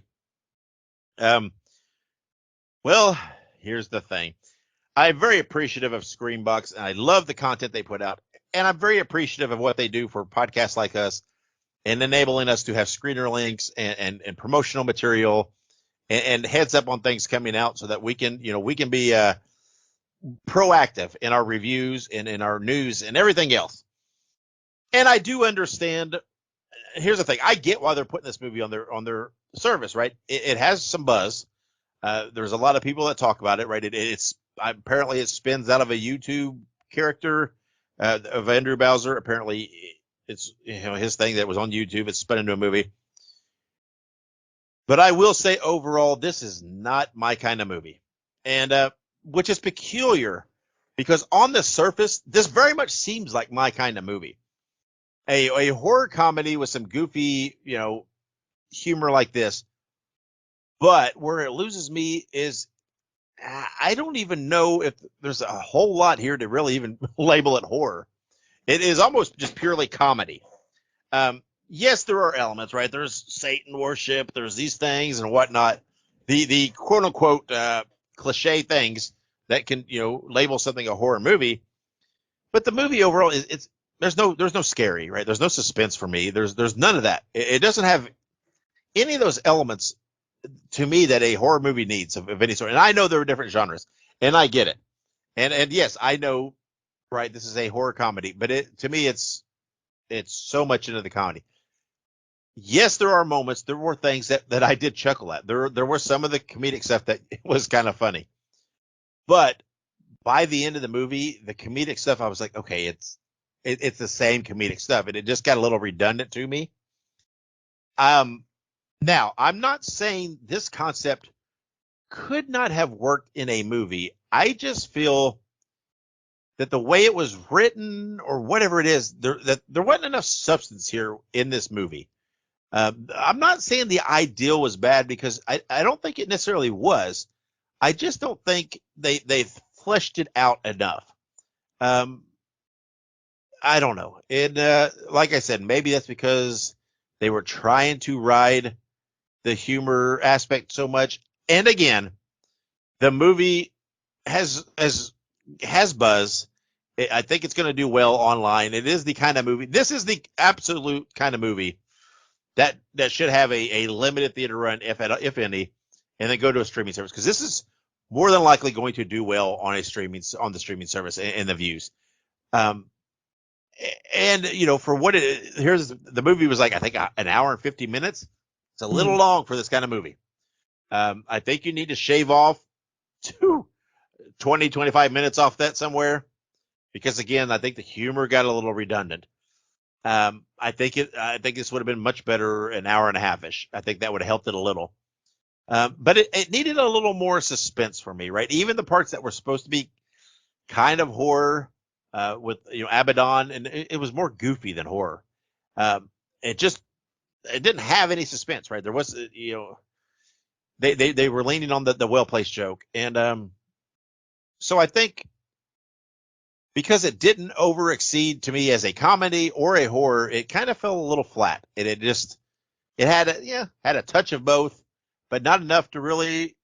Well, here's the thing. I'm very appreciative of Screenbox, and I love the content they put out, and I'm very appreciative of what they do for podcasts like us and enabling us to have screener links and promotional material and heads up on things coming out so that we can be proactive in our reviews and in our news and everything else. And I do understand. Here's the thing. I get why they're putting this movie on their service, right? It has some buzz. There's a lot of people that talk about it, right? Apparently it spins out of a YouTube character of Andrew Bowser. Apparently it's his thing that was on YouTube. It's spun into a movie. But I will say overall, this is not my kind of movie, and which is peculiar because on the surface, this very much seems like my kind of movie. A horror comedy with some goofy, humor like this. But where it loses me is I don't even know if there's a whole lot here to really even label it horror. It is almost just purely comedy. Yes, there are elements, right? There's Satan worship. There's these things and whatnot. The quote unquote cliche things that can label something a horror movie. But the movie overall there's no scary, right? There's no suspense for me. There's none of that. It doesn't have any of those elements to me that a horror movie needs of any sort. And I know there are different genres, and I get it. And yes, I know, right? This is a horror comedy, but to me, it's so much into the comedy. Yes, there are moments. There were things that I did chuckle at. There were some of the comedic stuff that was kind of funny, but by the end of the movie, the comedic stuff, I was like, okay, it's the same comedic stuff, and it just got a little redundant to me. Now, I'm not saying this concept could not have worked in a movie. I just feel that the way it was written or whatever it is, there wasn't enough substance here in this movie. I'm not saying the ideal was bad because I don't think it necessarily was. I just don't think they fleshed it out enough. I don't know. And like I said, maybe that's because they were trying to ride the humor aspect so much. And again, the movie has buzz. I think it's going to do well online. It is the kind of movie. This is the absolute kind of movie that should have a limited theater run, if any, and then go to a streaming service, because this is more than likely going to do well on the streaming service and the views. And for what here's the movie was like, I think an hour and 50 minutes. It's a little long for this kind of movie. I think you need to shave off 20-25 minutes off that somewhere, because again, I think the humor got a little redundant. I think this would have been much better an hour and a half ish. I think that would have helped it a little. But it needed a little more suspense for me, right? Even the parts that were supposed to be kind of horror, with Abaddon, and it was more goofy than horror. It didn't have any suspense, right? There was they were leaning on the well placed joke, and so I think because it didn't over exceed to me as a comedy or a horror, it kind of fell a little flat, and it had a touch of both, but not enough to really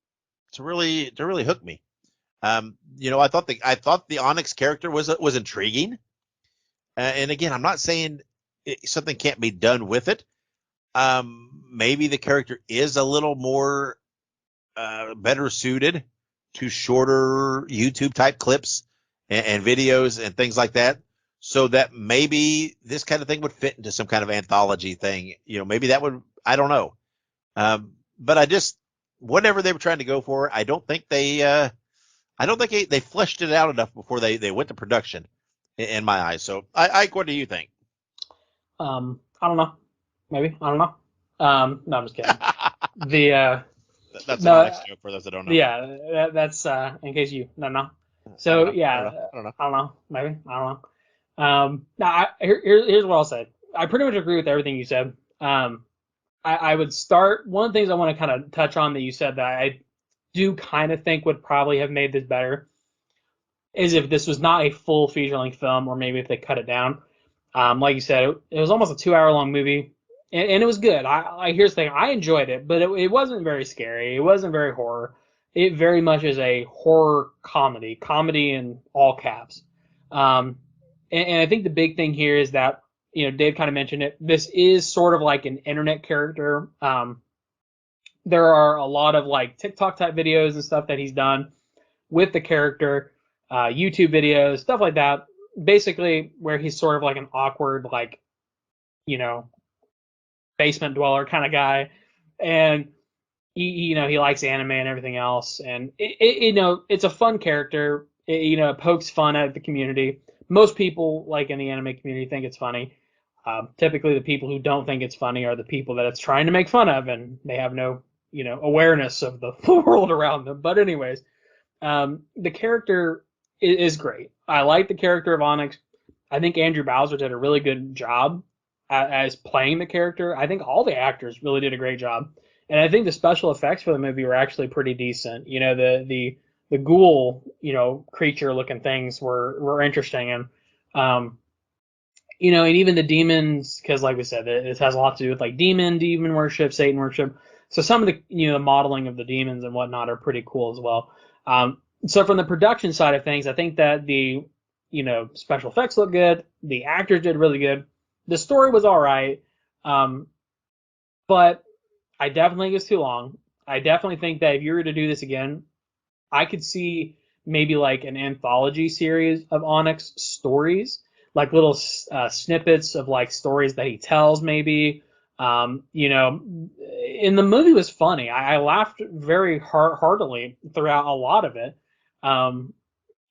hook me. I thought the Onyx character was intriguing, and again, I'm not saying something can't be done with it. Maybe the character is a little more better suited to shorter YouTube type clips and videos and things like that, so that maybe this kind of thing would fit into some kind of anthology thing. Maybe that would, I don't know. But whatever they were trying to go for, I don't think they fleshed it out enough before they went to production in my eyes. So Ike, what do you think? I don't know. Maybe. I don't know. No, I'm just kidding. That's no, an Onyx joke for those that don't know. Yeah, that's in case you don't know. So I don't know. Maybe. I don't know. Here's what I'll say. I pretty much agree with everything you said. I would start, one of the things I want to kind of touch on that you said that I do kind of think would probably have made this better is if this was not a full feature-length film, or maybe if they cut it down. Like you said, it was almost a 2-hour long movie, and it was good. Here's the thing, I enjoyed it, but it wasn't very scary. It wasn't very horror. It very much is a horror comedy in all caps. And I think the big thing here is that, Dave kind of mentioned it. This is sort of like an internet character. There are a lot of like TikTok type videos and stuff that he's done with the character, YouTube videos, stuff like that. Basically, where he's sort of like an awkward, like, basement dweller kind of guy, and he likes anime and everything else, and it's a fun character. It pokes fun at the community. Most people, like in the anime community, think it's funny. Typically, the people who don't think it's funny are the people that it's trying to make fun of, and they have no awareness of the world around them. But anyways, the character is great. I like the character of Onyx. I think Andrew Bowser did a really good job as playing the character. I think all the actors really did a great job, and I think the special effects for the movie were actually pretty decent. The ghoul, creature looking things were interesting, and and even the demons, because like we said, it has a lot to do with like demon worship, Satan worship. So some of the the modeling of the demons and whatnot are pretty cool as well. So from the production side of things, I think that the special effects look good. The actors did really good. The story was all right, but I definitely think it's too long. I definitely think that if you were to do this again, I could see maybe like an anthology series of Onyx stories, like little snippets of like stories that he tells maybe. And the movie was funny. I laughed very heartily throughout a lot of it.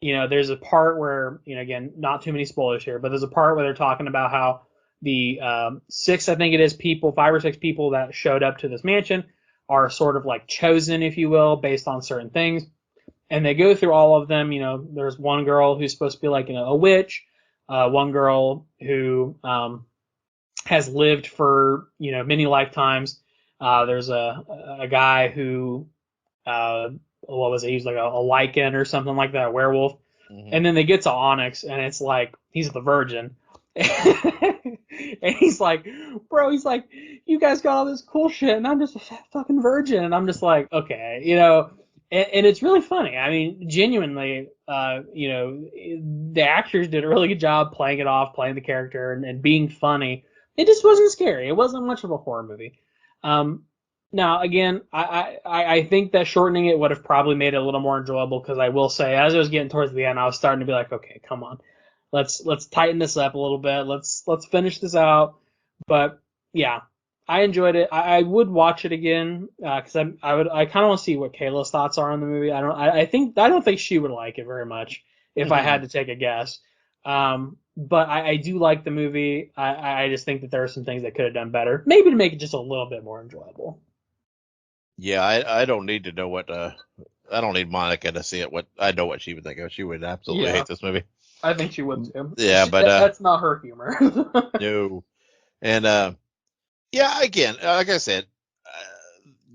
There's a part where, again, not too many spoilers here, but there's a part where they're talking about how the 6, I think it is, 5 or 6 people that showed up to this mansion are sort of like chosen, if you will, based on certain things. And they go through all of them. There's one girl who's supposed to be like a witch, one girl who has lived for many lifetimes. There's a guy who what was it? He was like a lichen or something like that, a werewolf. Mm-hmm. And then they get to Onyx, and it's like he's the virgin. And he's like, bro, you guys got all this cool shit, and I'm just a fucking virgin. And I'm just like, okay, and it's really funny. I mean, genuinely, the actors did a really good job playing it off, playing the character, and being funny. It just wasn't scary. It wasn't much of a horror movie. Now, again, I think that shortening it would have probably made it a little more enjoyable, because I will say, as I was getting towards the end, I was starting to be like, okay, come on. Let's tighten this up a little bit. Let's finish this out. But yeah, I enjoyed it. I would watch it again, because I kind of want to see what Kayla's thoughts are on the movie. I don't think she would like it very much if I had to take a guess. But I do like the movie. I just think that there are some things that could have done better, maybe to make it just a little bit more enjoyable. Yeah, I don't need to know what. I don't need Monica to see it. I know what she would think of. She would absolutely hate this movie. I think she would too. Yeah, but that's not her humor. No, and yeah, again, like I said,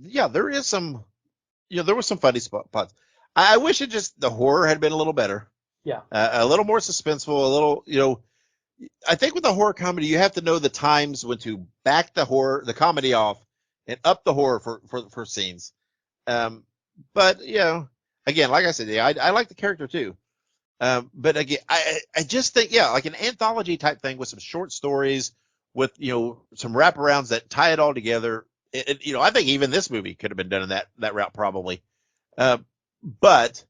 yeah, there is some there was some funny spots. I wish the horror had been a little better, Yeah. a little more suspenseful, a little, I think with the horror comedy, you have to know the times when to back the comedy off, and up the horror for scenes. Um, but again, like I said, yeah, I like the character too. But again, I just think, like an anthology type thing with some short stories, with some wraparounds that tie it all together. I think even this movie could have been done in that route probably. But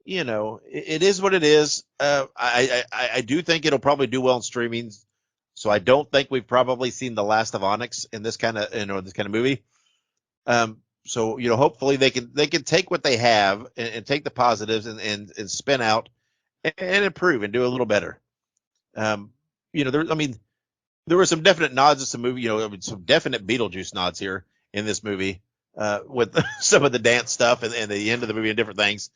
it is what it is. I do think it'll probably do well in streaming. So I don't think we've probably seen the last of Onyx in this kind of movie. So hopefully they can take what they have, and take the positives, and spin out, and improve and do a little better. There were some definite nods to some movie, some definite Beetlejuice nods here in this movie, with some of the dance stuff, and the end of the movie and different things,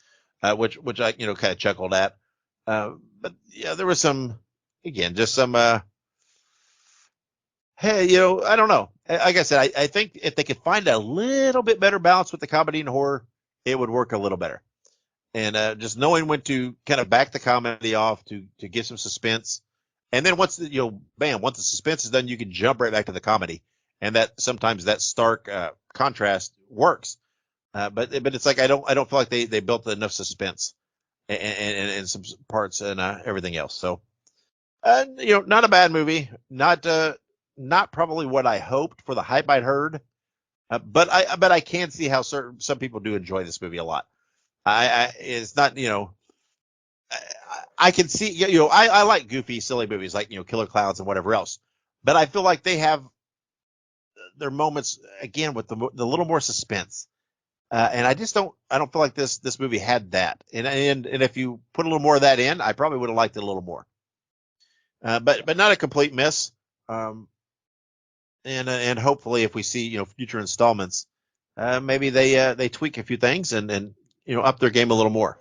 which I kind of chuckled at. But yeah, there was some, again, just some. Hey, I don't know. Like I said, I think if they could find a little bit better balance with the comedy and horror, it would work a little better. And just knowing when to kind of back the comedy off to give some suspense, and then once once the suspense is done, you can jump right back to the comedy, and that sometimes that stark contrast works. But it's like I don't feel like they built enough suspense, and some parts, and everything else. So not a bad movie, not probably what I hoped for the hype I'd heard, but I can see how some people do enjoy this movie a lot. It's not, I can see, I like goofy, silly movies like, Killer Clowns and whatever else, but I feel like they have their moments again with the little more suspense. And I don't feel like this movie had that. And if you put a little more of that in, I probably would have liked it a little more. But not a complete miss. And hopefully if we see, future installments, maybe they tweak a few things, and up their game a little more.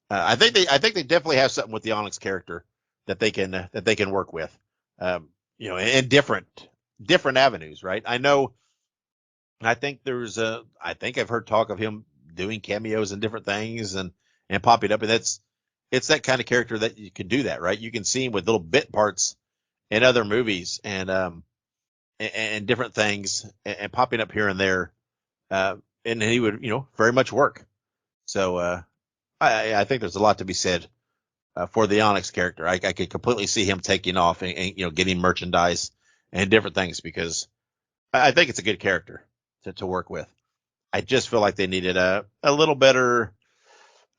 I think they definitely have something with the Onyx character that they can work with, in different avenues, right? I think I think I've heard talk of him doing cameos and different things, and popping up, and it's that kind of character that you can do that, right? You can see him with little bit parts in other movies, and different things, and popping up here and there, and he would very much work. So I think there's a lot to be said for the Onyx character. I could completely see him taking off, and getting merchandise and different things, because I think it's a good character to work with. I just feel like they needed a little better,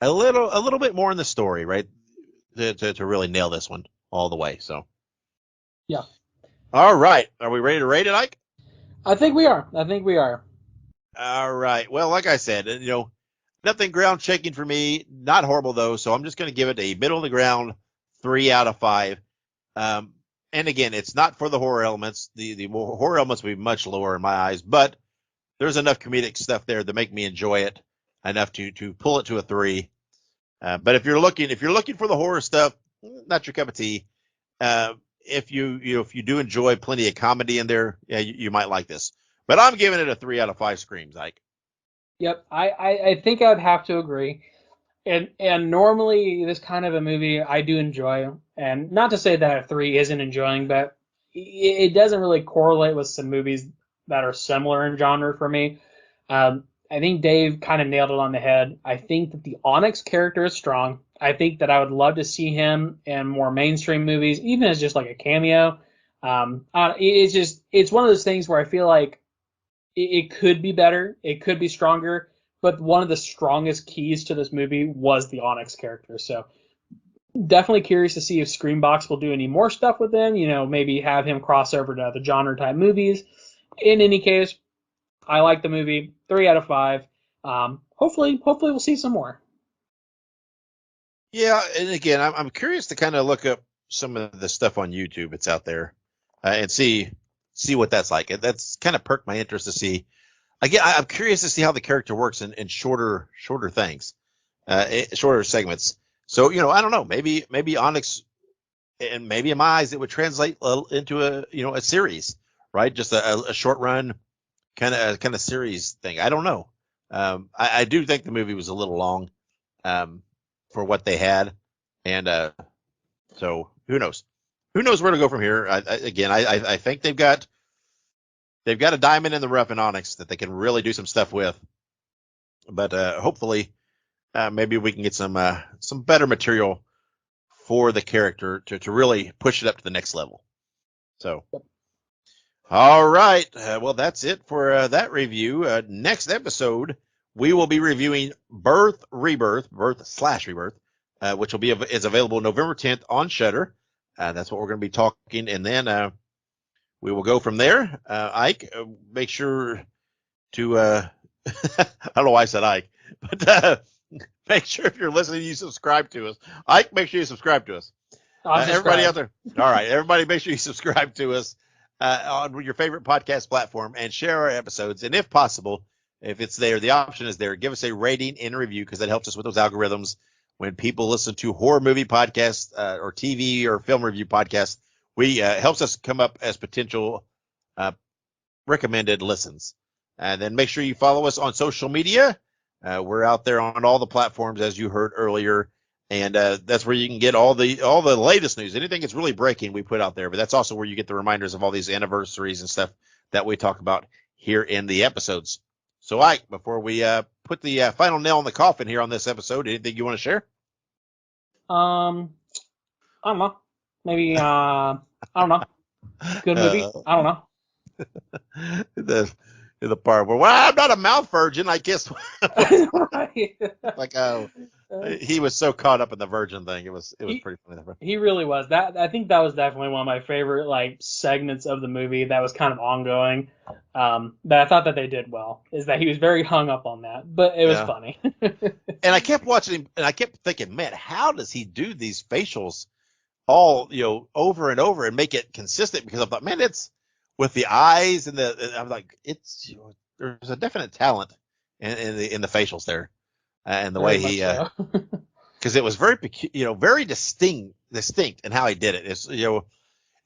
a little bit more in the story, right, to really nail this one all the way. So Yeah. all right, are we ready to rate it, Ike? I think we are. All right. Well, like I said, nothing ground shaking for me. Not horrible though, so I'm just going to give it a middle of the ground 3 out of 5. And again, it's not for the horror elements. The horror elements will be much lower in my eyes, but there's enough comedic stuff there to make me enjoy it enough to pull it to a 3. But if you're looking for the horror stuff, not your cup of tea. If you do enjoy plenty of comedy in there, yeah, you might like this. But I'm giving it a 3 out of 5 screams, Ike. Yep. I think I'd have to agree. And normally this kind of a movie I do enjoy, and not to say that a 3 isn't enjoying, but it doesn't really correlate with some movies that are similar in genre for me. I think Dave kind of nailed it on the head. I think that the Onyx character is strong. I think that I would love to see him in more mainstream movies, even as just like a cameo. It's one of those things where I feel like it could be better, it could be stronger, but one of the strongest keys to this movie was the Onyx character. So definitely curious to see if Screambox will do any more stuff with him. Maybe have him cross over to other genre type movies. In any case, I like the movie. 3 out of 5. Hopefully we'll see some more. Yeah, and again, I'm curious to kind of look up some of the stuff on YouTube that's out there, and see what that's like. That's kind of perked my interest to see. Again, I'm curious to see how the character works in shorter things, shorter segments. So I don't know. Maybe Onyx, and maybe in my eyes it would translate into a series, right? Just a short run kind of series thing. I don't know. I do think the movie was a little long for what they had, and so who knows? Who knows where to go from here? I think they've got a diamond in the rough in Onyx that they can really do some stuff with, but hopefully maybe we can get some better material for the character to really push it up to the next level. So, all right. Well, that's it for that review. Next episode, we will be reviewing Birth / Rebirth, which is available November 10th on Shudder. That's what we're going to be talking, and then we will go from there. Ike, make sure to I don't know why I said Ike, but make sure if you're listening, you subscribe to us. Ike, make sure you subscribe to us. Everybody out there. All right. Everybody, make sure you subscribe to us on your favorite podcast platform and share our episodes. And if possible, if it's there, the option is there. Give us a rating and review because that helps us with those algorithms. When people listen to horror movie podcasts or TV or film review podcasts, helps us come up as potential recommended listens. And then make sure you follow us on social media. We're out there on all the platforms, as you heard earlier. And that's where you can get all the latest news. Anything that's really breaking, we put out there. But that's also where you get the reminders of all these anniversaries and stuff that we talk about here in the episodes. So, Ike, before we put the final nail in the coffin here on this episode, anything you want to share? I don't know. Maybe I don't know. Good movie. I don't know. The part where, well, I'm not a mouth virgin, I guess. Right. Like, he was so caught up in the virgin thing. It was pretty funny. He really was. I think that was definitely one of my favorite segments of the movie that was kind of ongoing. That I thought that they did well is that he was very hung up on that, but it was funny. And I kept watching him, and I kept thinking, man, how does he do these facials all over and over and make it consistent? Because I thought, man, it's with the eyes and I'm like, there's a definite talent in the facials there, and the way he because it was very very distinct in how he did it.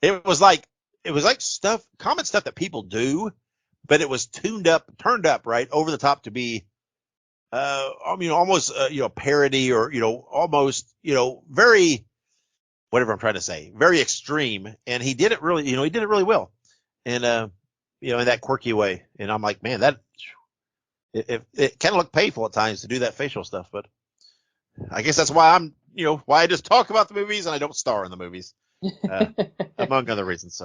It was like common stuff that people do, but it was turned up right over the top to be almost parody or almost very, whatever I'm trying to say, very extreme. And he did it really well. And in that quirky way. And I'm like, man, that it kind of looked painful at times to do that facial stuff, but I guess that's why why I just talk about the movies and I don't star in the movies, among other reasons.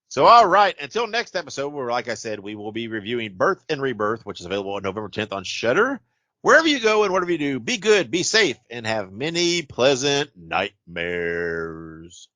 So all right, until next episode, where, like I said, we will be reviewing Birth and Rebirth, which is available on November 10th on Shudder. Wherever you go and whatever you do, be good, be safe, and have many pleasant nightmares.